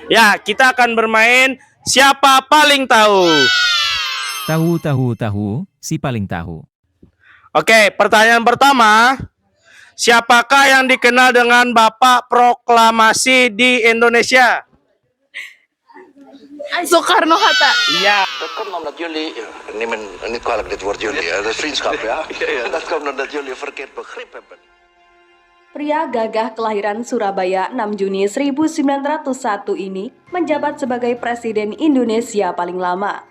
Ya, kita akan bermain siapa paling tahu. Tahu, si paling tahu. Oke, pertanyaan pertama. Siapakah yang dikenal dengan Bapak Proklamasi di Indonesia? Soekarno-Hatta. Iya. Dat komt omdat jullie, neem me niet kwalijk dit woord jullie, dat is vriendschap ja. Dat komt omdat jullie een verkeerd begrip hebben. Pria gagah kelahiran Surabaya 6 Juni 1901 ini menjabat sebagai Presiden Indonesia paling lama.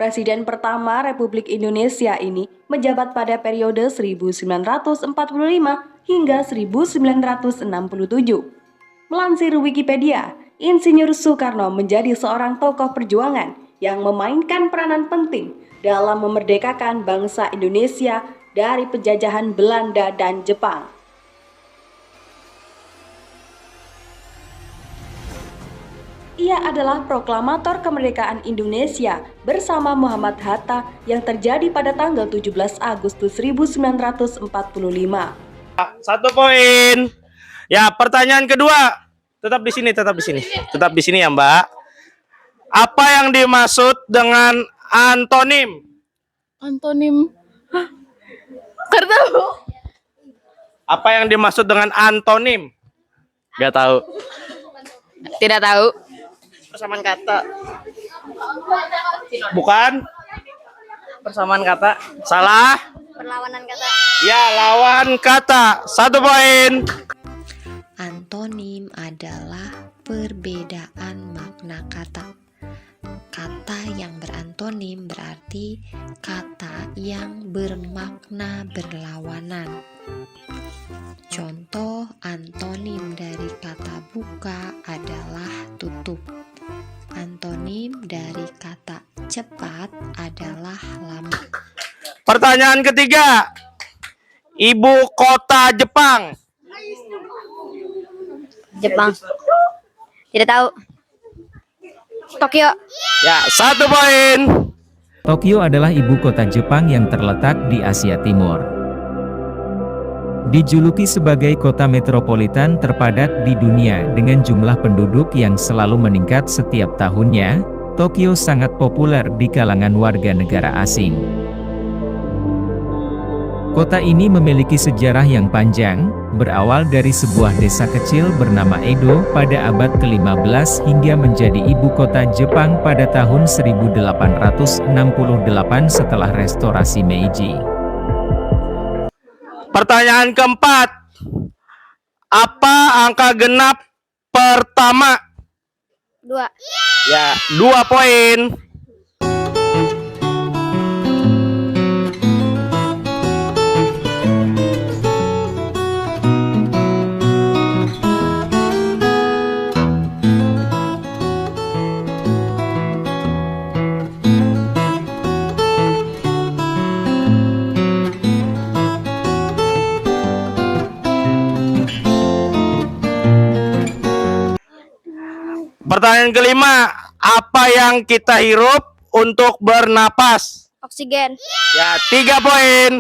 Presiden pertama Republik Indonesia ini menjabat pada periode 1945 hingga 1967. Melansir Wikipedia, Insinyur Soekarno menjadi seorang tokoh perjuangan yang memainkan peranan penting dalam memerdekakan bangsa Indonesia dari penjajahan Belanda dan Jepang. Ia adalah proklamator kemerdekaan Indonesia bersama Muhammad Hatta yang terjadi pada tanggal 17 Agustus 1945. 1 poin. Ya, pertanyaan kedua. Tetap di sini ya, Mbak. Apa yang dimaksud dengan antonim? Antonim. Gak tahu. Apa yang dimaksud dengan antonim? Gak tahu. Tidak tahu. Persamaan kata. Bukan? Persamaan kata. Salah? Perlawanan kata. Ya, lawan kata. 1 poin. Antonim adalah perbedaan makna kata. Kata yang berantonim berarti kata yang bermakna berlawanan. Contoh antonim dari kata buka adalah tutup. Antonim dari kata cepat adalah lama. Pertanyaan ketiga. Ibu kota Jepang. Jepang. Tidak tahu. Tokyo. Ya, 1 poin. Tokyo adalah ibu kota Jepang yang terletak di Asia Timur. Dijuluki sebagai kota metropolitan terpadat di dunia dengan jumlah penduduk yang selalu meningkat setiap tahunnya, Tokyo sangat populer di kalangan warga negara asing. Kota ini memiliki sejarah yang panjang, berawal dari sebuah desa kecil bernama Edo pada abad ke-15 hingga menjadi ibu kota Jepang pada tahun 1868 setelah restorasi Meiji. Pertanyaan keempat. Apa angka genap pertama? 2. Ya, 2 poin. Pertanyaan kelima, apa yang kita hirup untuk bernapas? Oksigen. Ya, 3 poin.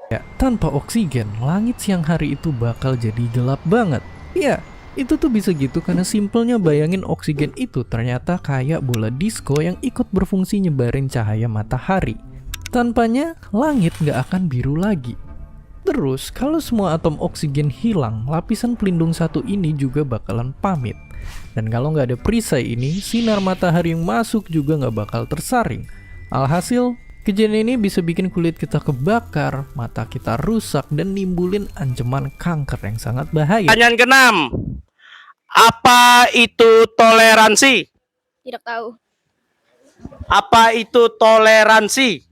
Ya, tanpa oksigen, langit siang hari itu bakal jadi gelap banget. Ya, itu tuh bisa gitu karena simpelnya bayangin oksigen itu ternyata kayak bola disco yang ikut berfungsi nyebarin cahaya matahari. Tanpanya, langit nggak akan biru lagi. Terus, kalau semua atom oksigen hilang, lapisan pelindung satu ini juga bakalan pamit. Dan kalau nggak ada perisai ini, sinar matahari yang masuk juga nggak bakal tersaring. Alhasil, kejadian ini bisa bikin kulit kita kebakar, mata kita rusak, dan nimbulin ancaman kanker yang sangat bahaya. Pertanyaan keenam, apa itu toleransi? Tidak tahu. Apa itu toleransi?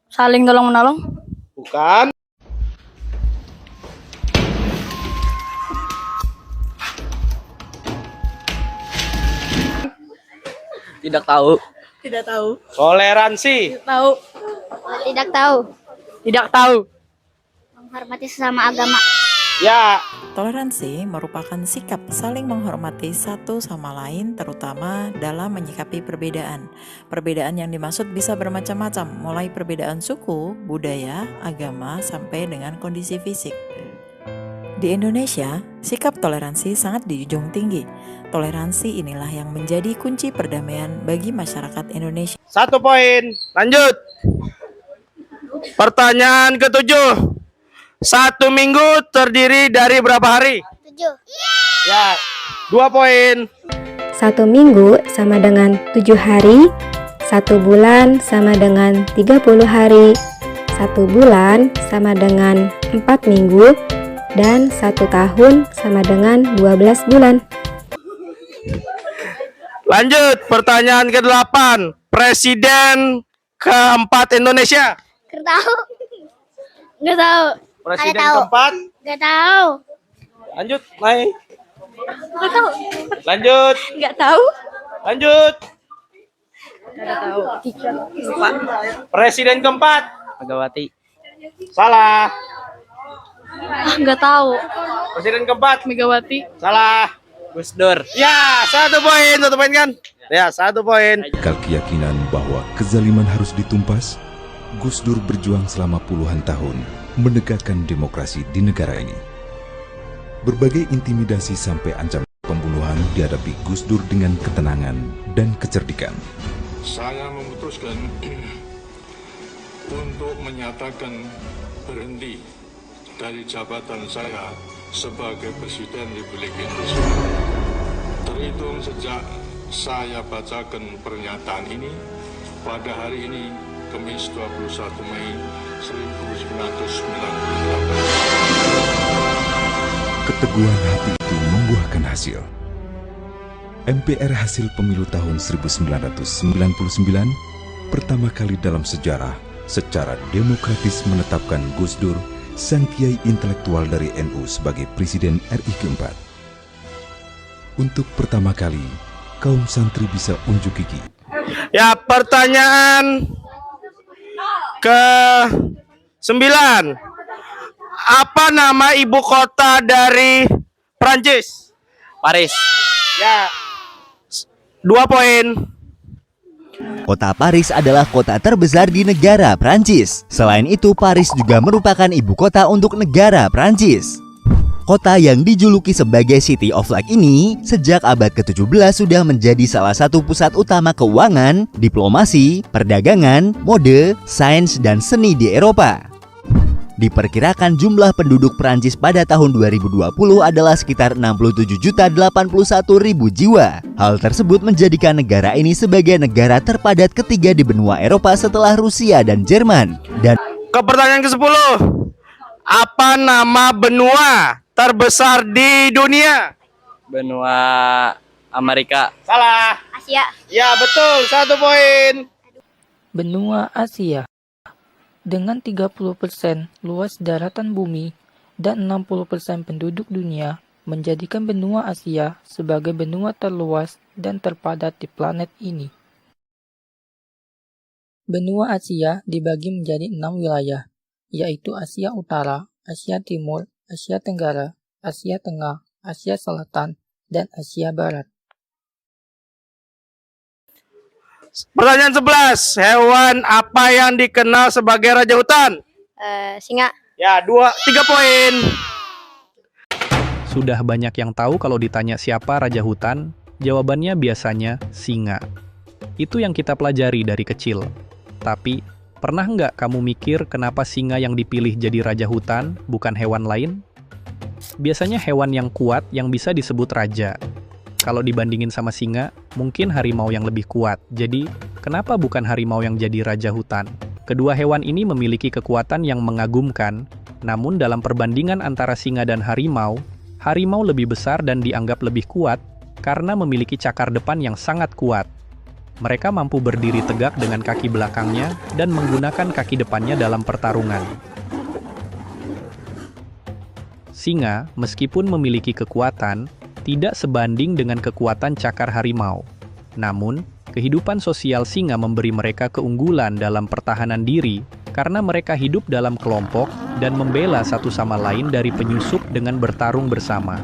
Saling tolong menolong. Bukan. Tidak tahu. Tidak tahu. Toleransi. Tidak tahu. Tidak tahu. Tidak tahu. Menghormati sesama agama. Ya. Toleransi merupakan sikap saling menghormati satu sama lain, terutama dalam menyikapi perbedaan. Perbedaan yang dimaksud bisa bermacam-macam, mulai perbedaan suku, budaya, agama, sampai dengan kondisi fisik. Di Indonesia, sikap toleransi sangat dijunjung tinggi. Toleransi inilah yang menjadi kunci perdamaian bagi masyarakat Indonesia. 1 poin. Lanjut. Pertanyaan ke-7. 1 minggu terdiri dari berapa hari? 7. Ya. 2 poin. 1 minggu sama dengan 7 hari, 1 bulan sama dengan 30 hari, 1 bulan sama dengan 4 minggu, dan 1 tahun sama dengan 12 bulan. Lanjut, pertanyaan ke-8. Presiden keempat Indonesia. Nggak tahu. Nggak tahu. Presiden tahu. keempat. Nggak tahu. Lanjut, naik. Nggak tahu. Lanjut, Nggak tahu. lanjut. Nggak tahu. Lupa. Presiden keempat. Megawati. Salah. Nggak tahu. Presiden keempat. Megawati. Salah. Gus Dur. Ya, 1 poin. 1 poin kan? Ya, 1 poin. Keyakinan bahwa kezaliman harus ditumpas, Gus Dur berjuang selama puluhan tahun menegakkan demokrasi di negara ini. Berbagai intimidasi sampai ancaman pembunuhan dihadapi Gus Dur dengan ketenangan dan kecerdikan. Saya memutuskan untuk menyatakan berhenti dari jabatan saya sebagai Presiden Republik Indonesia. Terhitung sejak saya bacakan pernyataan ini pada hari ini, Kamis 21 Mei 1998. Keteguhan hati itu membuahkan hasil. MPR hasil pemilu tahun 1999 pertama kali dalam sejarah secara demokratis menetapkan Gus Dur, sang kiai intelektual dari NU, sebagai Presiden RI keempat. Untuk pertama kali, kaum santri bisa unjuk gigi. Ya, pertanyaan ke-9. Apa nama ibu kota dari Prancis? Paris. Ya, 2 poin. Kota Paris adalah kota terbesar di negara Prancis. Selain itu, Paris juga merupakan ibu kota untuk negara Prancis. Kota yang dijuluki sebagai City of Light ini sejak abad ke-17 sudah menjadi salah satu pusat utama keuangan, diplomasi, perdagangan, mode, sains, dan seni di Eropa. Diperkirakan jumlah penduduk Prancis pada tahun 2020 adalah sekitar 67.081.000 jiwa. Hal tersebut menjadikan negara ini sebagai negara terpadat ketiga di benua Eropa setelah Rusia dan Jerman. Dan ke pertanyaan ke-10. Apa nama benua terbesar di dunia? Benua Amerika. Salah. Asia. Ya, betul. 1 poin. Benua Asia dengan 30% luas daratan bumi dan 60% penduduk dunia menjadikan benua Asia sebagai benua terluas dan terpadat di planet ini. Benua Asia dibagi menjadi 6 wilayah, yaitu Asia Utara, Asia Timur, Asia Tenggara, Asia Tengah, Asia Selatan, dan Asia Barat. Pertanyaan 11. Hewan apa yang dikenal sebagai raja hutan? Singa. Ya, 3 poin. Sudah banyak yang tahu kalau ditanya siapa raja hutan, jawabannya biasanya singa. Itu yang kita pelajari dari kecil. Tapi, pernah nggak kamu mikir kenapa singa yang dipilih jadi raja hutan, bukan hewan lain? Biasanya hewan yang kuat yang bisa disebut raja. Kalau dibandingin sama singa, mungkin harimau yang lebih kuat. Jadi, kenapa bukan harimau yang jadi raja hutan? Kedua hewan ini memiliki kekuatan yang mengagumkan, namun dalam perbandingan antara singa dan harimau, harimau lebih besar dan dianggap lebih kuat karena memiliki cakar depan yang sangat kuat. Mereka mampu berdiri tegak dengan kaki belakangnya dan menggunakan kaki depannya dalam pertarungan. Singa, meskipun memiliki kekuatan, tidak sebanding dengan kekuatan cakar harimau. Namun, kehidupan sosial singa memberi mereka keunggulan dalam pertahanan diri karena mereka hidup dalam kelompok dan membela satu sama lain dari penyusup dengan bertarung bersama.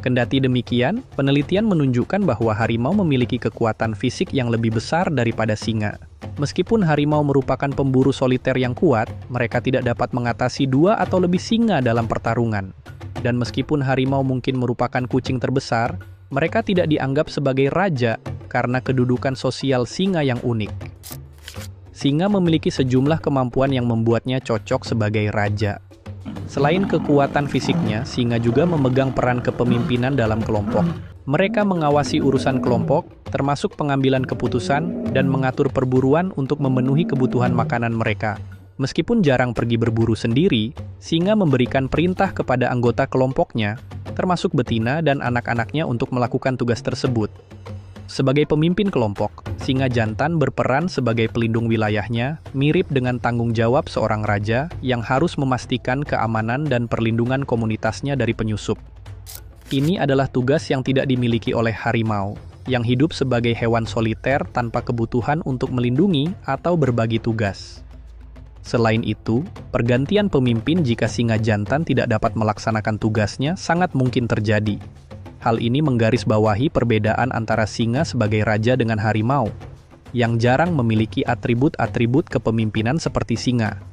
Kendati demikian, penelitian menunjukkan bahwa harimau memiliki kekuatan fisik yang lebih besar daripada singa. Meskipun harimau merupakan pemburu soliter yang kuat, mereka tidak dapat mengatasi 2 atau lebih singa dalam pertarungan. Dan meskipun harimau mungkin merupakan kucing terbesar, mereka tidak dianggap sebagai raja karena kedudukan sosial singa yang unik. Singa memiliki sejumlah kemampuan yang membuatnya cocok sebagai raja. Selain kekuatan fisiknya, singa juga memegang peran kepemimpinan dalam kelompok. Mereka mengawasi urusan kelompok, termasuk pengambilan keputusan dan mengatur perburuan untuk memenuhi kebutuhan makanan mereka. Meskipun jarang pergi berburu sendiri, singa memberikan perintah kepada anggota kelompoknya, termasuk betina dan anak-anaknya untuk melakukan tugas tersebut. Sebagai pemimpin kelompok, singa jantan berperan sebagai pelindung wilayahnya, mirip dengan tanggung jawab seorang raja yang harus memastikan keamanan dan perlindungan komunitasnya dari penyusup. Ini adalah tugas yang tidak dimiliki oleh harimau, yang hidup sebagai hewan soliter tanpa kebutuhan untuk melindungi atau berbagi tugas. Selain itu, pergantian pemimpin jika singa jantan tidak dapat melaksanakan tugasnya sangat mungkin terjadi. Hal ini menggarisbawahi perbedaan antara singa sebagai raja dengan harimau, yang jarang memiliki atribut-atribut kepemimpinan seperti singa.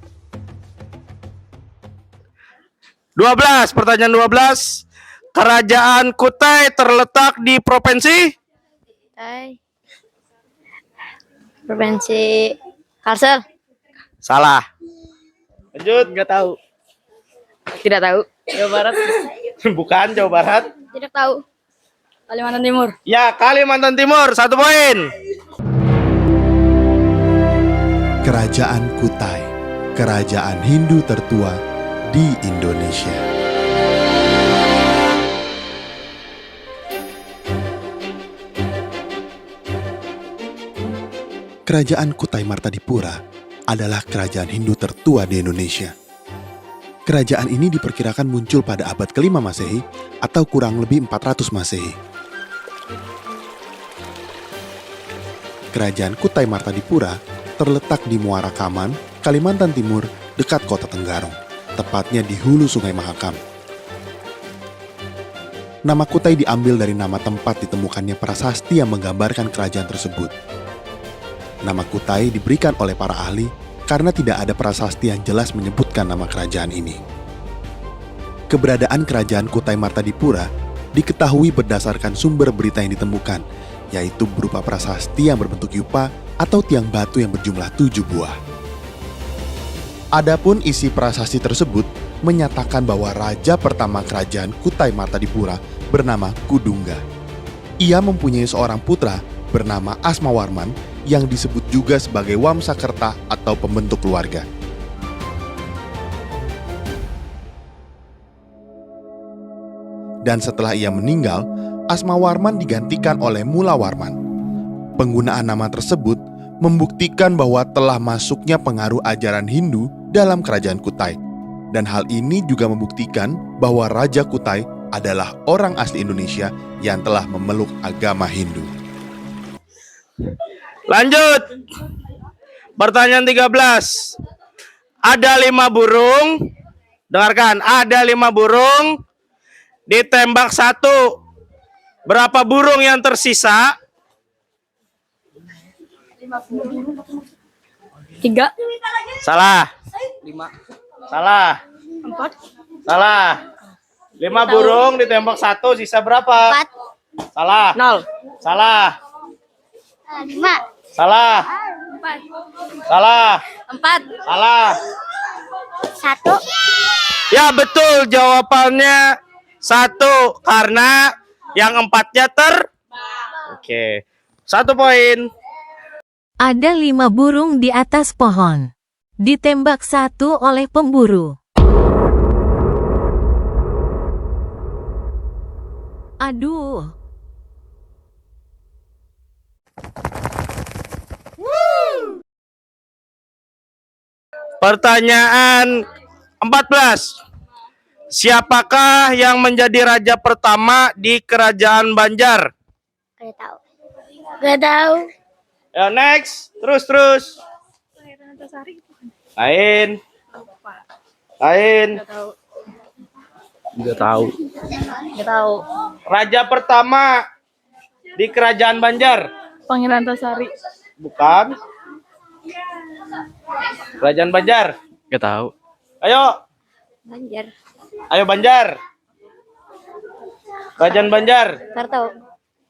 12, pertanyaan 12. Kerajaan Kutai terletak di provinsi? Provinsi Kalsel. Salah. Lanjut. Nggak tahu. Tidak tahu. Jawa Barat. Bukan Jawa Barat. Tidak tahu. Kalimantan Timur. Ya, Kalimantan Timur. 1 poin. Kerajaan Kutai, kerajaan Hindu tertua di Indonesia. Kerajaan Kutai Martadipura adalah kerajaan Hindu tertua di Indonesia. Kerajaan ini diperkirakan muncul pada abad ke-5 Masehi atau kurang lebih 400 Masehi. Kerajaan Kutai Martadipura terletak di Muara Kaman, Kalimantan Timur, dekat kota Tenggarong, tepatnya di hulu Sungai Mahakam. Nama Kutai diambil dari nama tempat ditemukannya prasasti yang menggambarkan kerajaan tersebut. Nama Kutai diberikan oleh para ahli karena tidak ada prasasti yang jelas menyebutkan nama kerajaan ini. Keberadaan kerajaan Kutai Martadipura diketahui berdasarkan sumber berita yang ditemukan, yaitu berupa prasasti yang berbentuk yupa atau tiang batu yang berjumlah 7 buah. Adapun isi prasasti tersebut menyatakan bahwa raja pertama kerajaan Kutai Martadipura bernama Kudungga. Ia mempunyai seorang putra bernama Asmawarman yang disebut juga sebagai Wamsakerta atau pembentuk keluarga. Dan setelah ia meninggal, Asmawarman digantikan oleh Mulawarman. Penggunaan nama tersebut membuktikan bahwa telah masuknya pengaruh ajaran Hindu dalam kerajaan Kutai. Dan hal ini juga membuktikan bahwa Raja Kutai adalah orang asli Indonesia yang telah memeluk agama Hindu. Lanjut. Pertanyaan 13. Ada 5 burung. Dengarkan, ada 5 burung. Ditembak 1. Berapa burung yang tersisa? 3. Salah. 5. Salah. 4. Salah. 5 burung ditembak 1, sisa berapa? 4. Salah. 0. Salah. 5. Salah. 4. Salah. 4. Salah. 1. Ya betul, jawabannya 1 karena yang 4-nya Oke. 1 poin. Ada 5 burung di atas pohon. Ditembak 1 oleh pemburu. Aduh. Pertanyaan 14. Siapakah yang menjadi raja pertama di Kerajaan Banjar? Gak tahu. Gak tahu. Ya, next. Terus. Lain. Nggak tahu. Gak tahu. Raja pertama di Kerajaan Banjar. Pangeran Antasari. Bukan. Kerajaan Banjar. Gak tahu. Ayo. Banjar. Ayo Banjar. Kerajaan Banjar. Nggak tahu.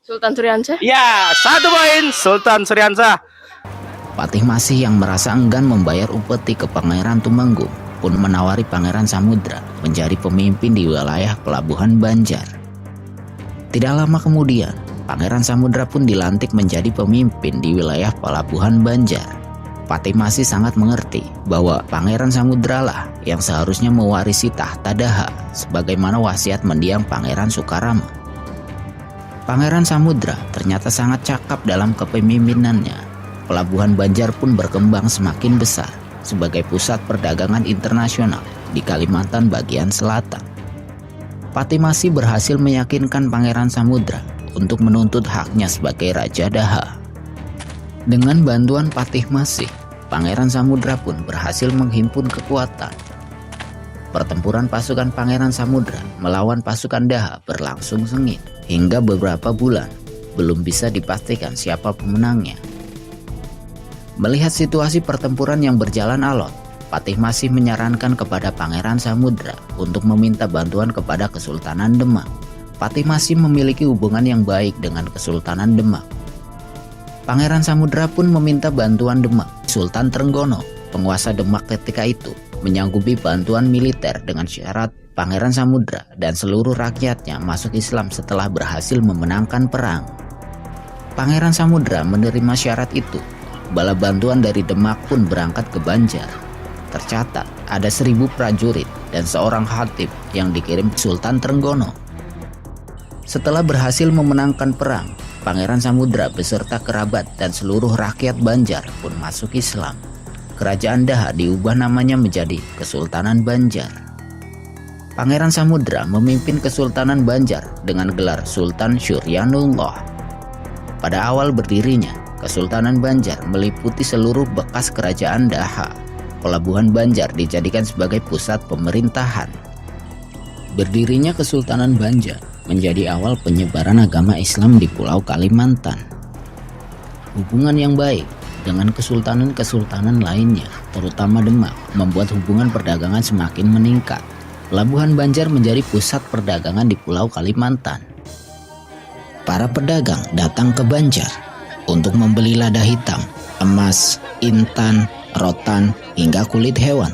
Sultan Suryansyah. Ya, 1 poin Sultan Suryansyah. Patih Masih yang merasa enggan membayar upeti ke Pangeran Tumenggung pun menawari Pangeran Samudra menjadi pemimpin di wilayah Pelabuhan Banjar. Tidak lama kemudian, Pangeran Samudra pun dilantik menjadi pemimpin di wilayah Pelabuhan Banjar. Patih Masih sangat mengerti bahwa Pangeran Samudra lah yang seharusnya mewarisi tahta Daha sebagaimana wasiat mendiang Pangeran Sukarama. Pangeran Samudra ternyata sangat cakap dalam kepemimpinannya. Pelabuhan Banjar pun berkembang semakin besar sebagai pusat perdagangan internasional di Kalimantan bagian selatan. Patih Masih berhasil meyakinkan Pangeran Samudra untuk menuntut haknya sebagai Raja Daha. Dengan bantuan Patih Masih, Pangeran Samudra pun berhasil menghimpun kekuatan. Pertempuran pasukan Pangeran Samudra melawan pasukan Daha berlangsung sengit hingga beberapa bulan, belum bisa dipastikan siapa pemenangnya. Melihat situasi pertempuran yang berjalan alot, Patih Masih menyarankan kepada Pangeran Samudra untuk meminta bantuan kepada Kesultanan Demak. Patih Masih memiliki hubungan yang baik dengan Kesultanan Demak. Pangeran Samudra pun meminta bantuan Demak. Sultan Trenggono, penguasa Demak ketika itu, menyanggupi bantuan militer dengan syarat Pangeran Samudra dan seluruh rakyatnya masuk Islam setelah berhasil memenangkan perang. Pangeran Samudra menerima syarat itu. Bala bantuan dari Demak pun berangkat ke Banjar. Tercatat ada 1000 prajurit dan seorang khatib yang dikirim Sultan Trenggono. Setelah berhasil memenangkan perang, Pangeran Samudra beserta kerabat dan seluruh rakyat Banjar pun masuk Islam. Kerajaan Daha diubah namanya menjadi Kesultanan Banjar. Pangeran Samudra memimpin Kesultanan Banjar dengan gelar Sultan Suryanullah. Pada awal berdirinya, Kesultanan Banjar meliputi seluruh bekas kerajaan Daha. Pelabuhan Banjar dijadikan sebagai pusat pemerintahan. Berdirinya Kesultanan Banjar menjadi awal penyebaran agama Islam di Pulau Kalimantan. Hubungan yang baik dengan kesultanan-kesultanan lainnya, terutama Demak, membuat hubungan perdagangan semakin meningkat. Pelabuhan Banjar menjadi pusat perdagangan di Pulau Kalimantan. Para pedagang datang ke Banjar untuk membeli lada hitam, emas, intan, rotan, hingga kulit hewan.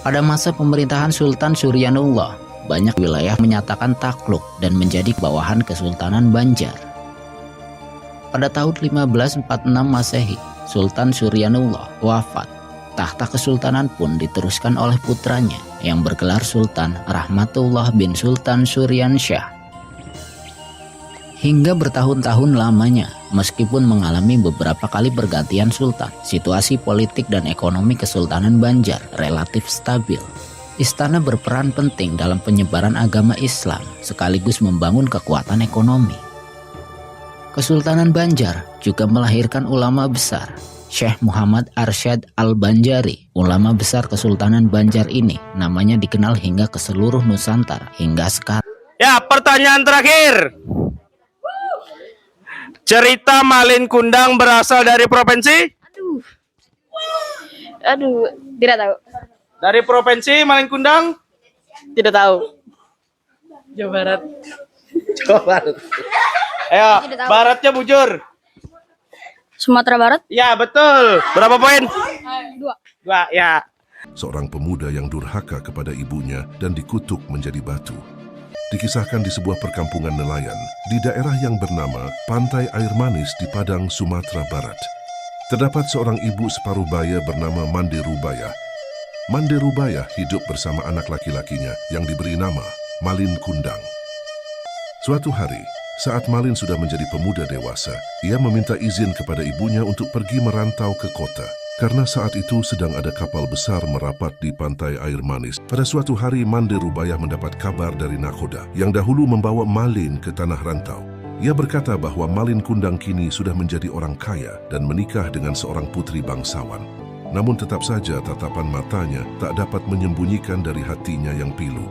Pada masa pemerintahan Sultan Suryanullah, banyak wilayah menyatakan takluk dan menjadi bawahan Kesultanan Banjar. Pada tahun 1546 Masehi, Sultan Suryanullah wafat. Tahta kesultanan pun diteruskan oleh putranya yang bergelar Sultan Rahmatullah bin Sultan Suryansyah. Hingga bertahun-tahun lamanya, meskipun mengalami beberapa kali pergantian sultan, situasi politik dan ekonomi Kesultanan Banjar relatif stabil. Istana berperan penting dalam penyebaran agama Islam sekaligus membangun kekuatan ekonomi. Kesultanan Banjar juga melahirkan ulama besar. Syekh Muhammad Arsyad Al-Banjari, ulama besar Kesultanan Banjar ini, namanya dikenal hingga ke seluruh Nusantara hingga sekarang. Ya, pertanyaan terakhir. Cerita Malin Kundang berasal dari provinsi? Aduh, tidak tahu. Dari provinsi Malin Kundang? Tidak tahu. Jawa Barat. Jawa Barat. Ayo, baratnya bujur. Sumatera Barat? Ya, betul. Berapa poin? 2. Ya. Seorang pemuda yang durhaka kepada ibunya dan dikutuk menjadi batu. Dikisahkan di sebuah perkampungan nelayan di daerah yang bernama Pantai Air Manis di Padang, Sumatera Barat. Terdapat seorang ibu separuh baya bernama Mande Rubaya. Mande Rubaya hidup bersama anak laki-lakinya yang diberi nama Malin Kundang. Suatu hari, saat Malin sudah menjadi pemuda dewasa, ia meminta izin kepada ibunya untuk pergi merantau ke kota. Karena saat itu sedang ada kapal besar merapat di Pantai Air Manis. Pada suatu hari, Mande Rubaya mendapat kabar dari nakoda yang dahulu membawa Malin ke tanah rantau. Ia berkata bahwa Malin Kundang kini sudah menjadi orang kaya dan menikah dengan seorang putri bangsawan. Namun tetap saja tatapan matanya tak dapat menyembunyikan dari hatinya yang pilu.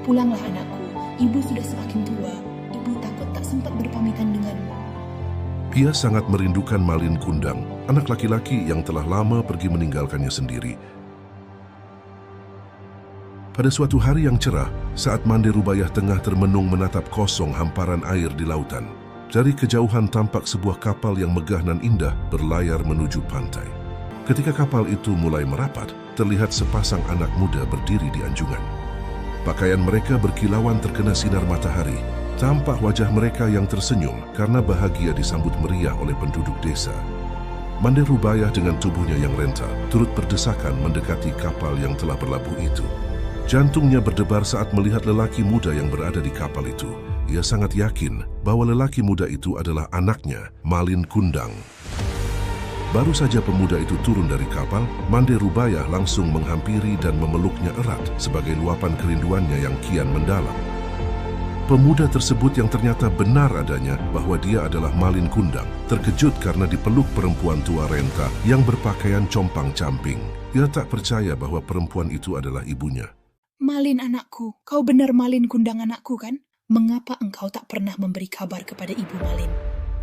Pulanglah anakku, ibu sudah semakin tua. Ibu takut tak sempat berpamitan denganmu. Ia sangat merindukan Malin Kundang, anak laki-laki yang telah lama pergi meninggalkannya sendiri. Pada suatu hari yang cerah, saat Mande Rubayah tengah termenung menatap kosong hamparan air di lautan, dari kejauhan tampak sebuah kapal yang megah dan indah berlayar menuju pantai. Ketika kapal itu mulai merapat, terlihat sepasang anak muda berdiri di anjungan. Pakaian mereka berkilauan terkena sinar matahari. Tampak wajah mereka yang tersenyum karena bahagia disambut meriah oleh penduduk desa. Mande Rubayah dengan tubuhnya yang renta turut berdesakan mendekati kapal yang telah berlabuh itu. Jantungnya berdebar saat melihat lelaki muda yang berada di kapal itu. Ia sangat yakin bahwa lelaki muda itu adalah anaknya, Malin Kundang. Baru saja pemuda itu turun dari kapal, Mande Rubayah langsung menghampiri dan memeluknya erat sebagai luapan kerinduannya yang kian mendalam. Pemuda tersebut yang ternyata benar adanya bahwa dia adalah Malin Kundang, terkejut karena dipeluk perempuan tua renta yang berpakaian compang-camping. Ia tak percaya bahwa perempuan itu adalah ibunya. Malin anakku, kau benar Malin Kundang anakku kan? Mengapa engkau tak pernah memberi kabar kepada ibu Malin?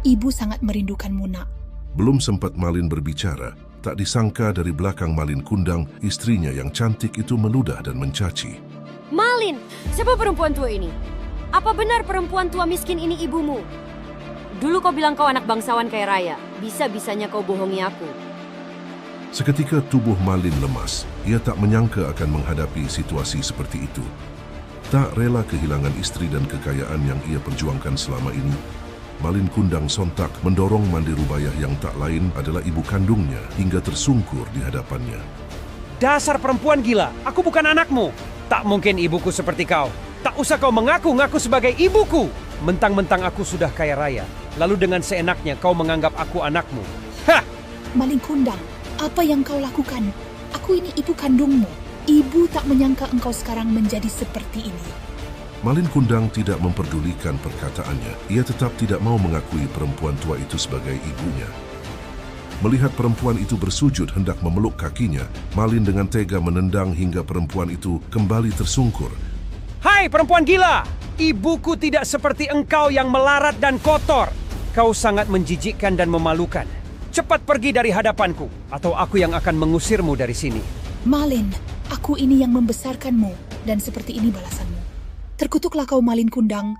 Ibu sangat merindukanmu nak. Belum sempat Malin berbicara, tak disangka dari belakang Malin Kundang, istrinya yang cantik itu meludah dan mencaci. Malin, siapa perempuan tua ini? Apa benar perempuan tua miskin ini ibumu? Dulu kau bilang kau anak bangsawan kaya raya. Bisa-bisanya kau bohongi aku. Seketika tubuh Malin lemas. Ia tak menyangka akan menghadapi situasi seperti itu. Tak rela kehilangan istri dan kekayaan yang ia perjuangkan selama ini, Malin Kundang sontak mendorong Mande Rubayah yang tak lain adalah ibu kandungnya hingga tersungkur di hadapannya. Dasar perempuan gila, aku bukan anakmu. Tak mungkin ibuku seperti kau. Tak usah kau mengaku-ngaku sebagai ibuku. Mentang-mentang aku sudah kaya raya, lalu dengan seenaknya kau menganggap aku anakmu. Hah! Malin Kundang, apa yang kau lakukan? Aku ini ibu kandungmu. Ibu tak menyangka engkau sekarang menjadi seperti ini. Malin Kundang tidak memperdulikan perkataannya. Ia tetap tidak mau mengakui perempuan tua itu sebagai ibunya. Melihat perempuan itu bersujud hendak memeluk kakinya, Malin dengan tega menendang hingga perempuan itu kembali tersungkur. Hai perempuan gila! Ibuku tidak seperti engkau yang melarat dan kotor. Kau sangat menjijikkan dan memalukan. Cepat pergi dari hadapanku, atau aku yang akan mengusirmu dari sini. Malin, aku ini yang membesarkanmu, dan seperti ini balasanmu. Terkutuklah kau Malin Kundang.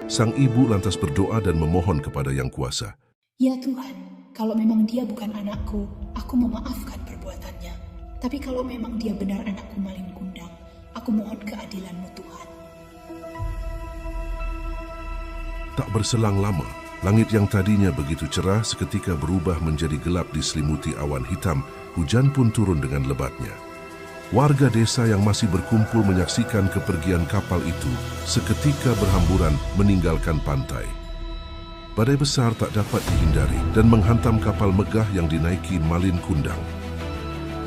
Sang ibu lantas berdoa dan memohon kepada Yang Kuasa. Ya Tuhan, kalau memang dia bukan anakku, aku memaafkan perbuatannya. Tapi kalau memang dia benar anakku Malin Kundang, aku mohon keadilanmu Tuhan. Tak berselang lama, langit yang tadinya begitu cerah seketika berubah menjadi gelap diselimuti awan hitam. Hujan pun turun dengan lebatnya. Warga desa yang masih berkumpul menyaksikan kepergian kapal itu seketika berhamburan meninggalkan pantai. Badai besar tak dapat dihindari dan menghantam kapal megah yang dinaiki Malin Kundang.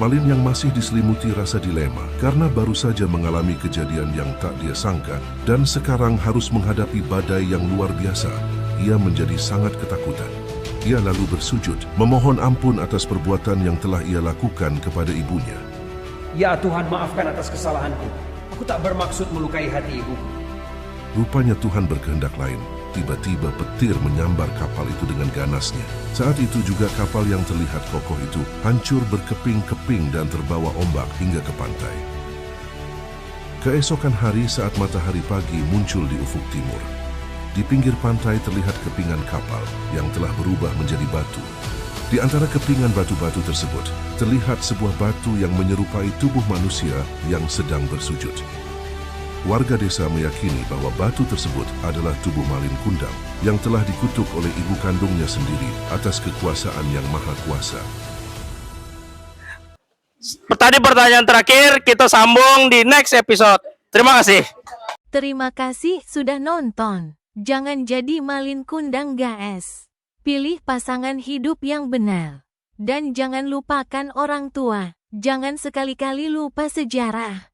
Malin yang masih diselimuti rasa dilema karena baru saja mengalami kejadian yang tak dia sangka dan sekarang harus menghadapi badai yang luar biasa. Ia menjadi sangat ketakutan. Ia lalu bersujud, memohon ampun atas perbuatan yang telah ia lakukan kepada ibunya. Ya Tuhan, maafkan atas kesalahanku. Aku tak bermaksud melukai hati ibuku. Rupanya Tuhan berkehendak lain. Tiba-tiba petir menyambar kapal itu dengan ganasnya. Saat itu juga kapal yang terlihat kokoh itu hancur berkeping-keping dan terbawa ombak hingga ke pantai. Keesokan hari saat matahari pagi muncul di ufuk timur. Di pinggir pantai terlihat kepingan kapal yang telah berubah menjadi batu. Di antara kepingan batu-batu tersebut, terlihat sebuah batu yang menyerupai tubuh manusia yang sedang bersujud. Warga desa meyakini bahwa batu tersebut adalah tubuh Malin Kundang yang telah dikutuk oleh ibu kandungnya sendiri atas kekuasaan yang maha kuasa. Tadi pertanyaan terakhir, kita sambung di next episode. Terima kasih. Terima kasih sudah nonton. Jangan jadi Malin Kundang guys. Pilih pasangan hidup yang benar. Dan jangan lupakan orang tua. Jangan sekali-kali lupa sejarah.